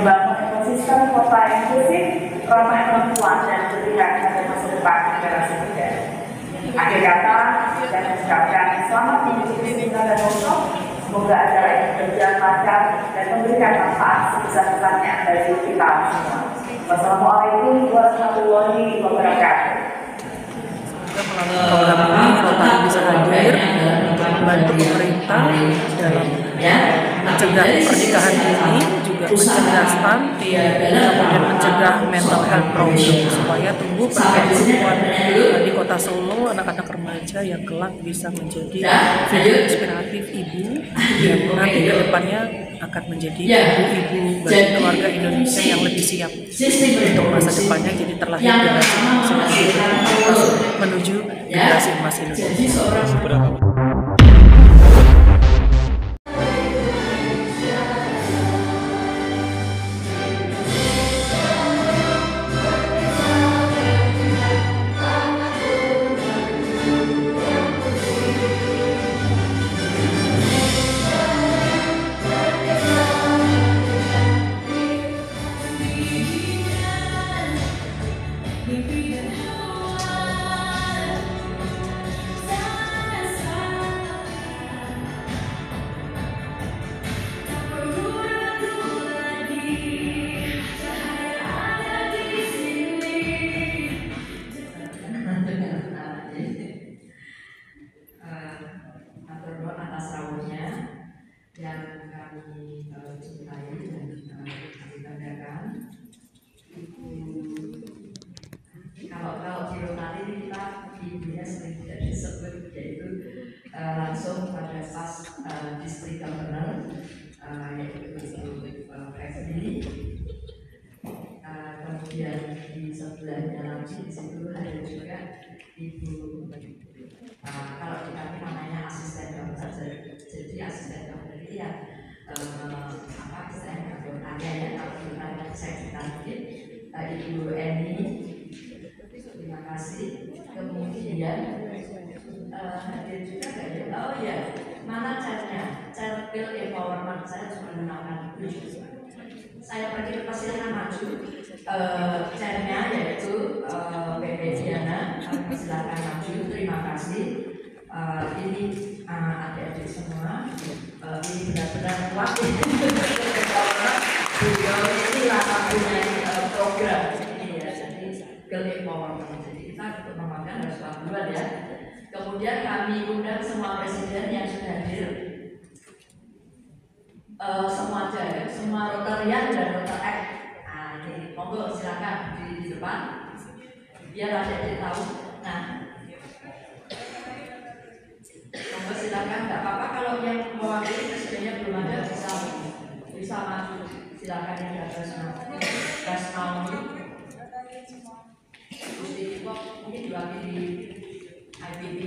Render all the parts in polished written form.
Membangun ekosistem kota inklusif, ramah perempuan dan berikan pada masa depan generasi muda. Akhir kata, dan mengucapkan selamat mengikuti dan workshop. Semoga acara ini berjalan lancar dan memberikan manfaat sebesar-besarnya bagi kita semua. Wassalamualaikum warahmatullahi wabarakatuh. Melalui program ini Rotary bisa hadir untuk membantu pemerintah dalam mencegah pernikahan dini, juga mencegah stunting, kemudian mencegah mental health problem supaya tumbuh perempuan di Kota Solo, anak-anak remaja yang kelak bisa menjadi figur inspiratif ibu yang nanti ke depannya akan menjadi ibu-ibu bagi keluarga Indonesia yang lebih siap untuk masa depannya. Jadi terlahir generasi emas menuju generasi emas Indonesia. Yang kami cintai dan kami banggakan. Kalau di Rotary kita ibunya sering tidak disebut, yaitu langsung pada pas distrik governor, yaitu Febri. Kemudian di sebelahnya lagi di situ ada juga ibu. Kalau di kami namanya asisten dokter, jadi asisten dokter itu ya saya nggak tanya ya, kalau ditanya saya ditanya Ibu Eni, terima kasih. Kemudian hadir juga nggak ya? Oh ya, mana caranya? Child empowerment saya cuma menawarkan itu. Saya pergi ke persidangan maju, chairnya yaitu PP Diana, silakan maju. Terima kasih. Ini adik-adik semua, ini benar-benar kuat. Beliau ini lama punya program ini ya, jadi girl empowerment. Jadi kita untuk memakan harus duluan ya. Kemudian kami undang semua presiden yang sudah hadir. Semua aja ya, semua Rotarian dan Rotarik. Ini monggo silakan di depan biar adik-adik tahu. Nah, monggo silakan, nggak apa-apa kalau yang mewakili presidennya belum ada bisa maju. Silakan yang ada Rasmaul, Gusti Kok mungkin diwakili IPB,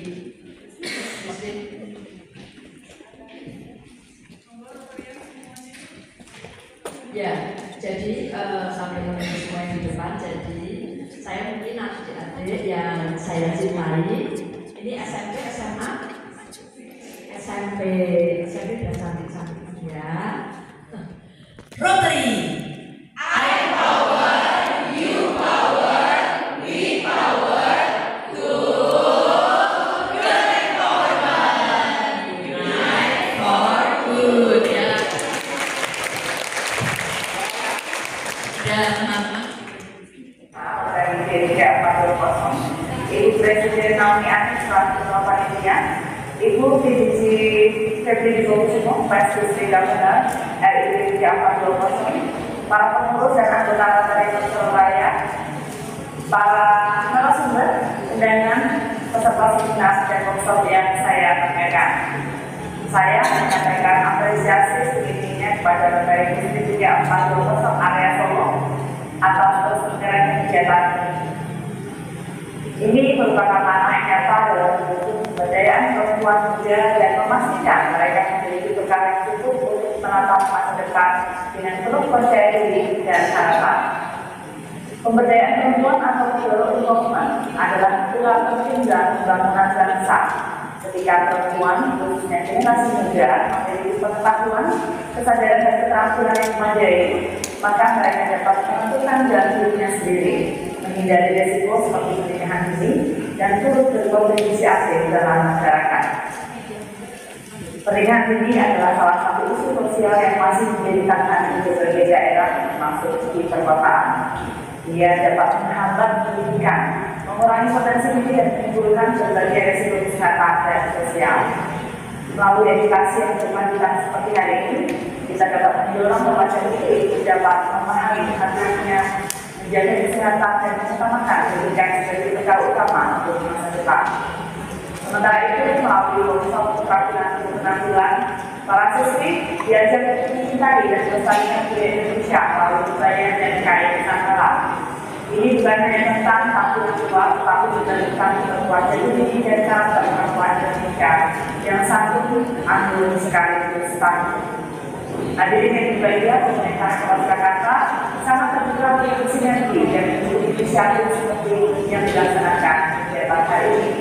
Muslim. Ya, jadi sambil menunggu semua yang di depan, jadi saya mungkin adik-adik yang saya cintai, ini SMP, SMA, SMP dan cantik-cantik ya. Rotary, I power, you power, we power, to girl empowerment, unite for good ya. Dan teman-teman, dari DPD 420, Ibu Presiden Naomi Ani selaku Ketua Panitia, Ibu Divisi Febri Dibokusumo, Vice Distrik Governor RI 420, para pengurus dan anggota Rotary Surabaya, para narasumber, undangan, peserta seminar dan workshop yang saya banggakan. Saya menyampaikan apresiasi setinggi-tingginya kepada Rotary Distrik 420 area Solo atas terus bergeraknya kegiatan ini merupakan langkah nyata dalam mendukung pemberdayaan perempuan muda dan memastikan mereka memiliki bekal yang cukup untuk menatap masa depan dengan penuh percaya diri dan harapan. Pemberdayaan perempuan atau girl empowerment adalah pilar penting dalam pembangunan bangsa. Ketika perempuan, khususnya generasi muda, memiliki pengetahuan, kesadaran dan keterampilan yang memadai, maka mereka dapat menentukan jalan hidupnya sendiri, menghindari resiko seperti pernikahan dini, dan turut berkontribusi aktif dalam masyarakat. Pernikahan dini adalah salah satu isu sosial yang masih menjadi tantangan di berbagai daerah, termasuk di perkotaan. Dia dapat menghambat pendidikan, mengurangi potensi diri dan menimbulkan berbagai resiko kesehatan dan sosial. Melalui edukasi yang berkelanjutan seperti hari ini, kita dapat mendorong remaja ini dapat memahami haknya menjaga kesehatan dan mengutamakan pendidikan sebagai bekal utama untuk masa depan. Sementara itu, melalui workshop keterampilan, para siswi diajak untuk mencintai dan melestarikan budaya Indonesia melalui budaya dan karya Nusantara. Ini bukan hanya tentang tampil luar, tetapi juga tentang perempuan diri dan karakter perempuan Indonesia yang santun, anggun sekaligus tangguh. Hadirin yang berbahagia, pemerintah Kota Jakarta sangat terbuka untuk bersinergi dan mendukung inisiatif seperti yang dilaksanakan kegiatan hari ini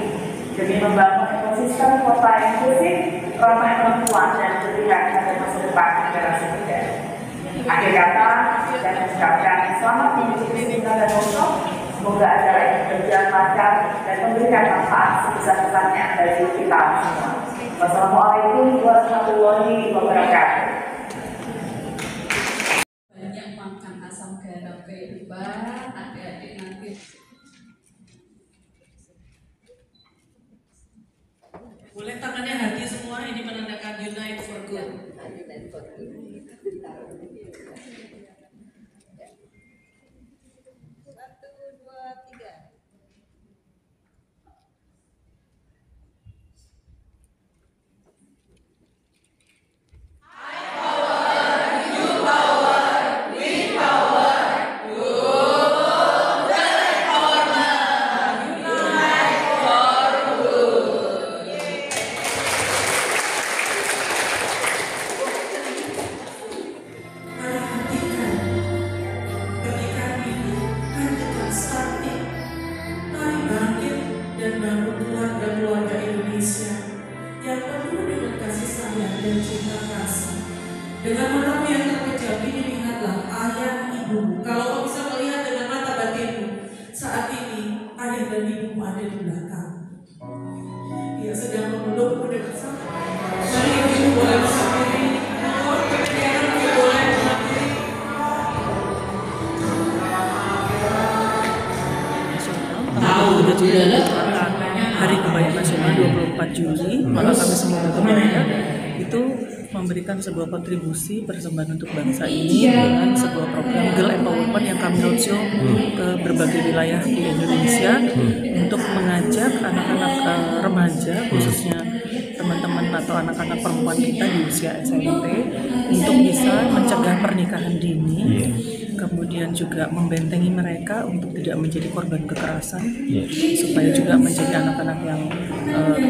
demi membangun ekosistem kota inklusif, ramah perempuan dan berikan pada masa depan generasi muda. Akhir kata, dan mengucapkan selamat mengikuti seminar dan workshop. Semoga acara ini berjalan lancar dan memberikan manfaat sebesar-besarnya bagi kita semua. Wassalamualaikum warahmatullahi wabarakatuh. Banyak makan asam garam kehidupan, adik-adik nanti. Boleh tangannya hati semua, ini menandakan Unite for Good. Dengan matamu yang terpejam ini lihatlah ayah ibumu. Kalau kau bisa melihat dengan mata batinmu, saat ini ayah dan ibumu ada di belakang. Dia sedang memelukmu dengan sangat. Mari ibu boleh berdiri. Ibu boleh berdiri. Tahu Hari Kebaya Nasional 24 Juli, maka kami semua kebaya itu memberikan sebuah kontribusi persembahan untuk bangsa ini dengan sebuah program Girl Empowerment yang kami roadshow ke berbagai wilayah di Indonesia untuk mengajak anak-anak remaja, khususnya teman-teman atau anak-anak perempuan kita di usia SMP untuk bisa mencegah pernikahan dini, kemudian juga membentengi mereka untuk tidak menjadi korban kekerasan, supaya juga menjadi anak-anak yang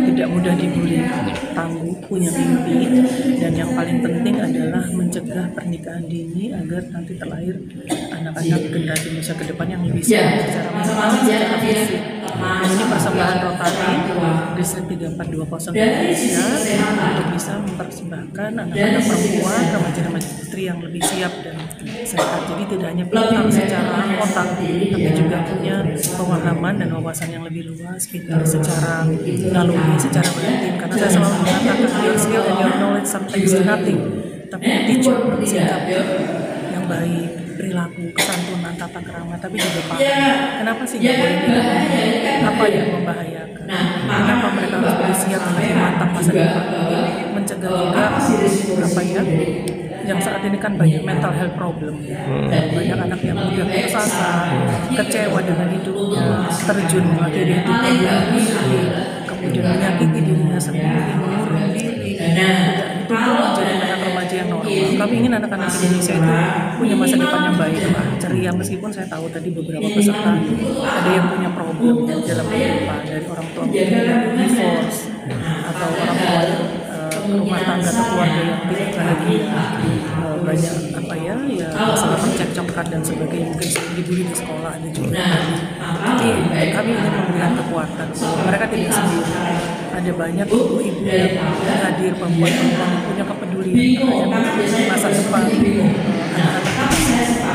tidak mudah dibully, tangguh, punya mimpi, dan yang paling penting adalah mencegah pernikahan dini agar nanti terlahir anak-anak generasi Indonesia ke depan yang lebih siap secara mental, secara fisik. Dan ini persembahan Rotary Distrik 3420 Indonesia untuk bisa mempersembahkan anak-anak perempuan, remaja-remaja putri yang lebih siap dan sehat. Jadi tidak hanya pintar secara otak, tapi juga punya pemahaman dan wawasan yang lebih luas, pintar secara naluri, secara batin. Karena saya selalu mengatakan your skill and your knowledge sometimes is nothing, tapi teach you sikap yang baik, perilaku, kesantunan, tata krama, tapi juga paham. Kenapa sih nggak boleh dilakukan? Apa yang membahayakan? Kenapa mereka harus bersiap sebagai matang masa depan? Mencegah juga apa ya? Yang saat ini kan banyak mental health problem, banyak anak yang mudah putus asa, kecewa dengan hidupnya, terjun mengakhiri hidupnya, kemudian menyakiti dirinya sendiri, mengurung diri, itu pun menjadi anak remaja yang normal. Kami ingin anak-anak Indonesia itu punya masa depan yang baik, ceria, meskipun saya tahu tadi beberapa peserta ada yang punya problem dalam kehidupan, dari orang tua yang divorce atau orang tua yang rumah tangga atau keluarga yang tidak bahagia, banyak apa ya masalah percekcokan dan sebagainya, mungkin sering dibully di sekolah ada juga. Jadi kami ingin memberikan kekuatan bahwa mereka tidak sendiri. Ada banyak ibu-ibu yang hadir, perempuan-perempuan yang punya kepedulian terhadap masa depan anak-anak kita.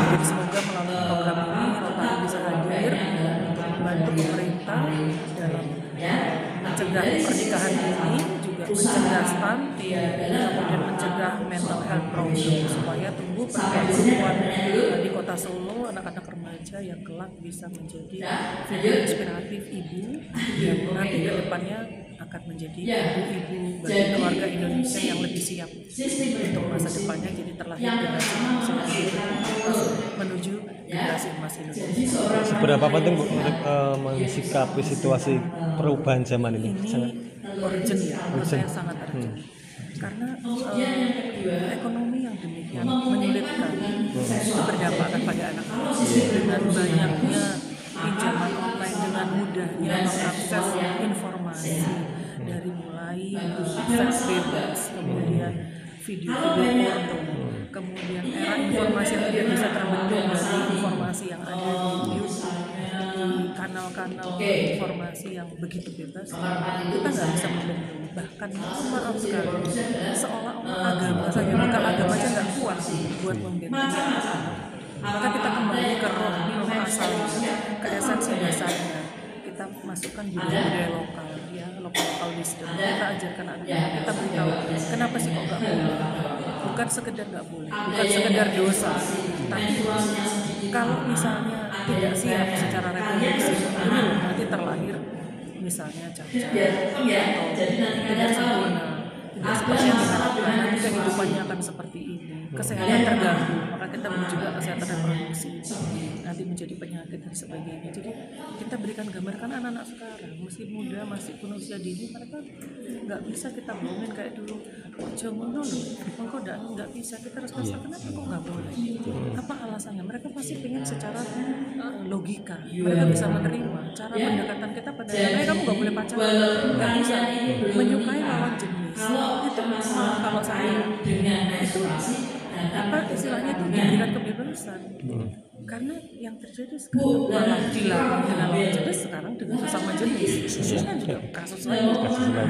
pernikahan dini juga mencegah stunting, kemudian mencegah mental health problem supaya tumbuh perempuan di Kota Solo, anak-anak remaja yang kelak bisa menjadi figur inspiratif ibu yang nanti ke depannya akan menjadi ibu-ibu bagi keluarga Indonesia yang lebih siap untuk masa depannya, jadi terlahir generasi emas menuju generasi emas Indonesia. Seberapa penting Bu untuk mensikapi situasi perubahan zaman ini? Ini urgent ya, menurut saya sangat urgent. Karena ekonomi yang demikian menyulitkan itu berdampak pada anak-anak dengan banyaknya pinjaman online, dengan mudahnya mengakses informasi dari mulai seks bebas, kemudian video-video porno, kemudian era informasi yang tidak bisa terbendung dari informasi yang ada di YouTube, di kanal-kanal informasi yang begitu bebas, kita nggak bisa membendung. Bahkan maaf sekali, seolah-olah agama saja, maka agama aja nggak kuat buat membendung. Maka kita kembali ke roh asalnya, ke esensi dasarnya. Kita masukkan budaya lokal, ya, lokal wisdom. Kita ajarkan anak-anak, kita beritahu kenapa sih kok nggak boleh. Bukan sekedar nggak boleh, bukan sekedar dosa, tapi kalau misalnya tidak siap secara reproduksi, ini loh nanti terlahir misalnya cacat atau tidak sempurna, tidak seperti yang diharapkan, nanti kehidupannya akan seperti ini, kesehatan terganggu, maka kita menuju juga kesehatan reproduksi, nanti menjadi penyakit dan sebagainya. Jadi kita berikan gambarkan anak-anak sekarang, meski muda, masih pun usia dini, mereka nggak bisa kita bohongin kayak dulu. Ojo ngono loh, kok nggak bisa, kita harus kasih kenapa kok nggak boleh? Apa alasannya? Mereka pasti pengen secara logika, mereka bisa menerima cara pendekatan kita pada kamu nggak boleh pacaran, nggak bisa menyukai lawan jenis. Itu kalau saya itu apa istilahnya diberikan kebebasan. Karena yang terjadi sekarang malah dilarang dengan lawan jenis, sekarang dengan sesama jenis. Itu kan juga kasus lain.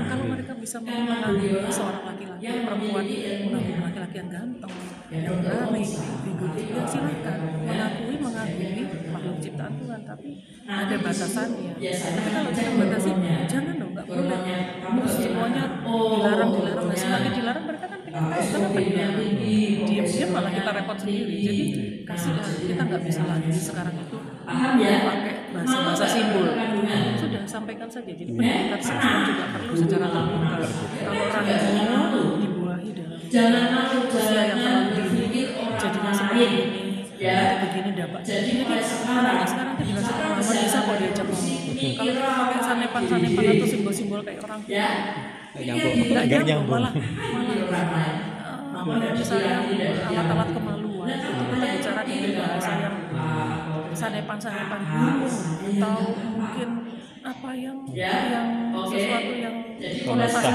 Kalau mereka bisa mengagumi seorang laki-laki, perempuan, mengagumi laki-laki yang ganteng, yang berani, figur, ya silakan mengagumi makhluk ciptaan Tuhan, tapi ada batasannya. Tapi kalau kita batasi, jangan dong, nggak boleh. Terus semuanya dilarang, dan semakin dilarang mereka kan pengen tahu kenapa diam-diam malah kita repot sendiri. Jadi kasihlah, kita nggak bisa lagi sekarang itu pakai bahasa simbol. Sudah sampaikan saja. Jadi pendidikan seksual juga perlu secara terbuka. Kalau ragu dibuahi dalam usia yang terlalu dini, jadinya seperti ini. Nanti begini dampaknya. Jadi anak-anak sekarang itu dikasih pengalaman bisa kok diajak ngomong. Kalau kita pakai sanepan atau simbol-simbol kayak orang tua, nggak nyambung, malah misalnya alat-alat kemaluan, itu kita bicara dengan bahasa yang sanepan atau mungkin apa yang sesuatu yang konotasi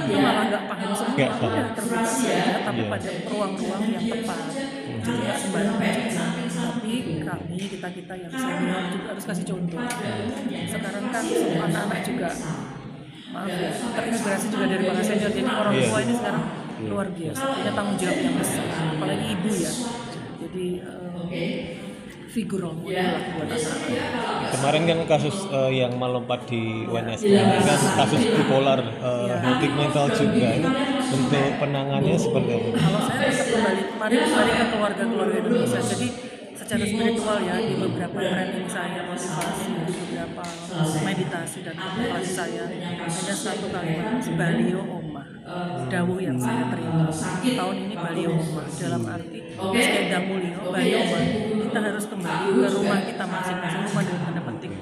itu malah nggak paham semua, udah terbuka saja, tapi pada ruang-ruang yang tepat. Jadi nggak sembarangan juga. Tapi kami kita yang senior juga harus kasih contoh. Sekarang kan semua anak-anak juga maaf ya, terinspirasi juga dari para senior. Jadi orang tua ini sekarang luar biasa, punya tanggung jawab yang besar, apalagi ibu ya. Jadi figur role model buat anak-anak. Kemarin kan kasus yang melompat di UNS kan kasus bipolar, healthy mental juga. Itu bentuk penanganannya seperti apa? Kalau saya tetap kembali ke keluarga Indonesia. Jadi secara spiritual ya, di beberapa training saya, motivasi, di beberapa meditasi dan kontemplasi saya, ada satu kalimat Balio Oma, dawuh yang saya terima tahun ini, Balio Oma, dalam arti Skenda Mulyo, Balio Oma, kita harus kembali ke rumah kita masing-masing, rumah dengan tanda penting,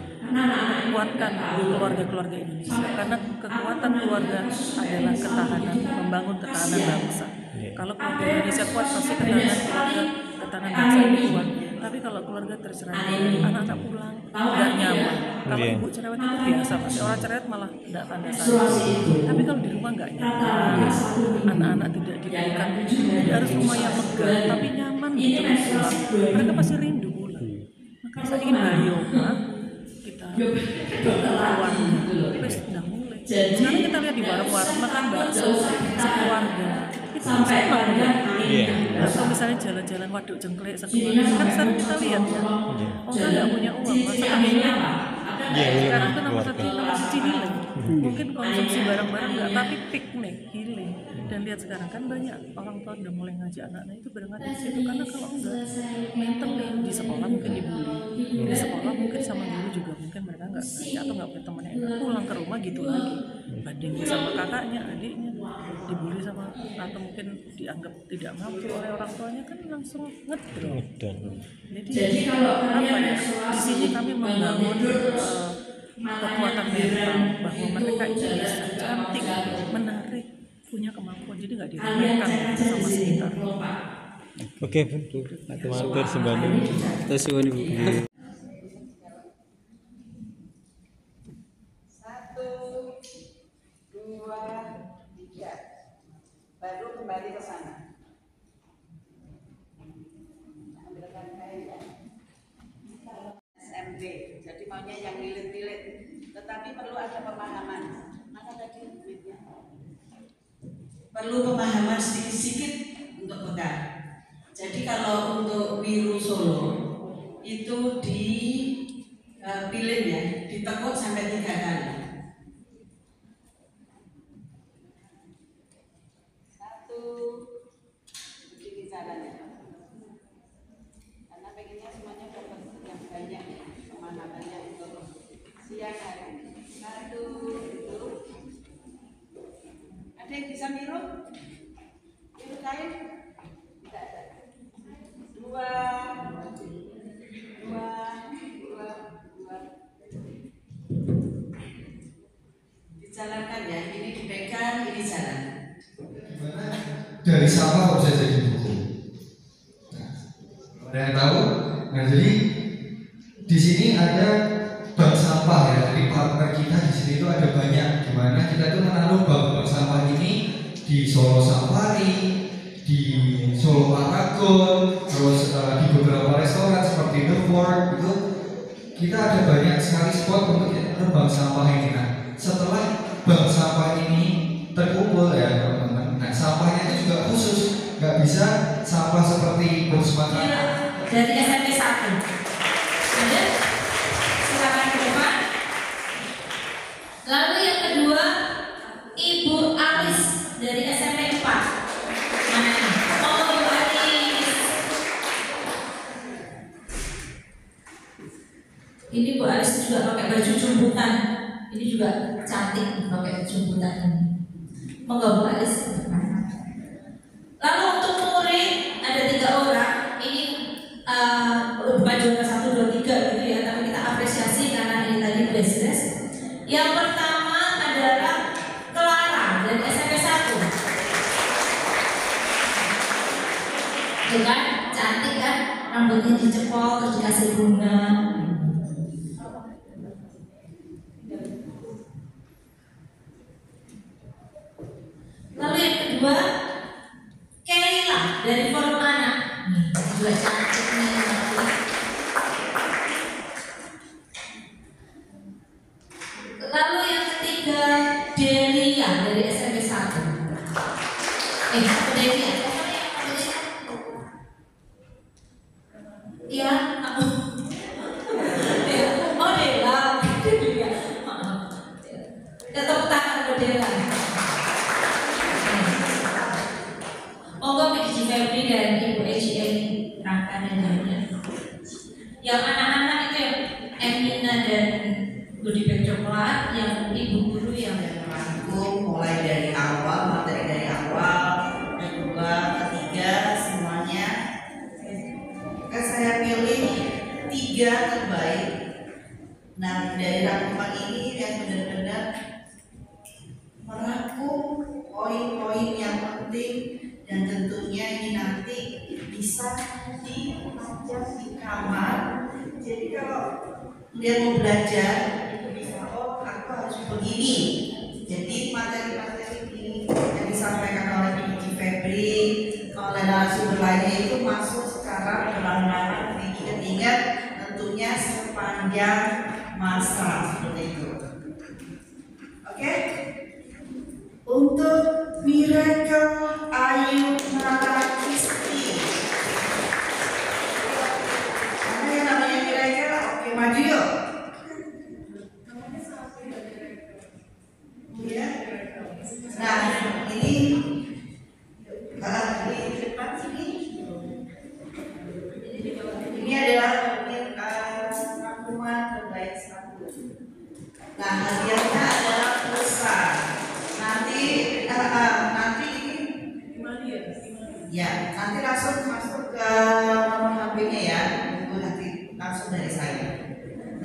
kuatkan keluarga-keluarga Indonesia, karena kekuatan keluarga adalah ketahanan, membangun ketahanan bangsa. Kalau keluarga Indonesia kuat, pasti ketahanan bangsa ini kuat. Tapi kalau keluarga tercerai, anak-anak pulang nggak nyaman. Kalau ibu cerewet itu biasa, pasti orang cerewet malah nggak tanda sayang. Tapi kalau di rumah nggak nyaman, anak-anak tidak diberikan, harus rumah yang megah tapi nyaman gitu pulang. Mereka pasti rindu pulang. Maka saya ingin Bayoma kita keluar, terus sudah mulai. Sekarang kita lihat di warung-warung makan bakso sekeluarga. Itu senang ya. Atau misalnya jalan-jalan waduk jengklek sekeluarga, kan sekarang kita lihat ya, orang nggak punya uang, masa kambingnya. Sekarang itu nama satu nilai. mungkin konsumsi barang-barang enggak, tapi piknik, healing. Dan lihat sekarang kan banyak orang tua udah mulai ngajak anak-anak itu berangkat di situ, karena kalau enggak mental nih di sekolah mungkin dibully, di sekolah mungkin sama guru juga mungkin mereka nggak ngerti atau nggak punya teman yang enak, pulang ke rumah gitu lagi, bandingin sama kakaknya, adiknya, dibully sama atau mungkin dianggap tidak mampu oleh orang tuanya, kan langsung ngedrop. Jadi apa ya, di sini kami membangun kekuatan mental bahwa mereka itu bisa cantik, menarik, punya kemampuan, jadi nggak diremehkan sama sekitar. Oke, Bu. Matur sembahun. Terus suwun Ibu. 1, 2, 3. Baru kembali ke sana. Ambilkan kain ya. SMP. Jadi maunya yang lilit-lilit. Tetapi perlu ada pemahaman. Mana tadi duitnya? Perlu pemahaman sedikit-sedikit untuk bekal. Jadi kalau untuk Wiru Solo itu dipilih ya, ditekuk sampai 3 kali. 1, begini caranya. Karena pengennya semuanya dapat yang banyak, pemahamannya untuk siang hari. 1, dulu. Ada yang bisa niru? Niru kain? Tidak ada. 2, 2. Dijalankan ya, ini dipegang, ini jalan. Dari sampah kok bisa jadi buku. Nah, ada yang tahu? Nah, jadi di sini ada bank sampah ya. Dari partner kita di sini itu ada banyak. Di mana kita itu menaruh bank sampah ini di Solo Safari, di Solo Paragon, terus di beberapa restoran seperti The Fort itu kita ada banyak sekali spot untuk bank sampah ini. Nah, setelah bank sampah ini terkumpul ya teman-teman, nah sampahnya itu juga khusus, nggak bisa sampah seperti box makanan. Dari SMP 1. Ada? Silakan ke depan. Lalu yang kedua, Ibu Alis dari SMP 4. Mana ini? Oh, Ibu Alis. Ini Bu Alis juga pakai baju jumputan. Ini juga cantik pakai jumputan ini. Monggo Bu Alis. Lalu untuk murid ada 3 orang. Ini bukan juara 1, 2, 3 gitu ya, tapi kita apresiasi karena ini tadi business. Yang pertama adalah Clara dari SMP 1. Tuh kan, cantik kan, rambutnya dicepol terus dikasih bunga. Lalu yang kedua, Keila dari Forum Anak. Nih, juga cantik nih. Lalu yang ketiga, Delia dari SMP 1. Delia. Iya, aku. Oh, Dela. Delia. Tepuk tangan buat Dela. Monggo PDG Febri dan Ibu EJN Rangka dan lainnya. Yang anak-anak itu yang Emina dan Budi Coklat, yang ibu guru yang Rangkum mulai dari awal, materi dari awal, kedua, ketiga, semuanya. Saya pilih 3 terbaik. Nah, dari rangkuman ini yang benar-benar merangkum poin-poin yang penting. Dan tentunya ini nanti bisa dipajang di kamar. Jadi kalau dia mau belajar, itu bisa, oh aku harus begini. Jadi materi-materi ini yang disampaikan oleh PDG Febri, oleh narasumber lainnya itu masuk secara berlama-lama diingat tentunya sepanjang masa seperti itu. Oke? Untuk Miracle Ayu Narakisti. Ada yang namanya Miracle? Oke, maju yuk.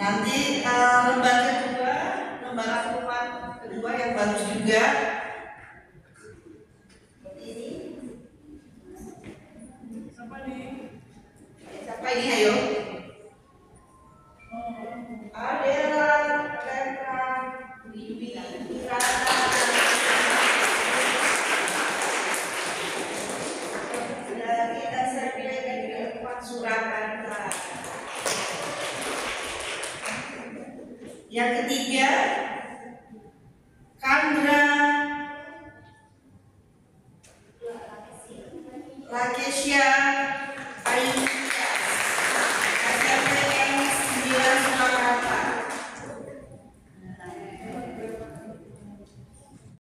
Nanti lembaga format kedua yang bagus juga. Seperti ini. Siapa ini? Ayo. Adela, Leka, Bibi, dari dasar wilayah Surakarta. Yang ketiga, Kandra Lakesya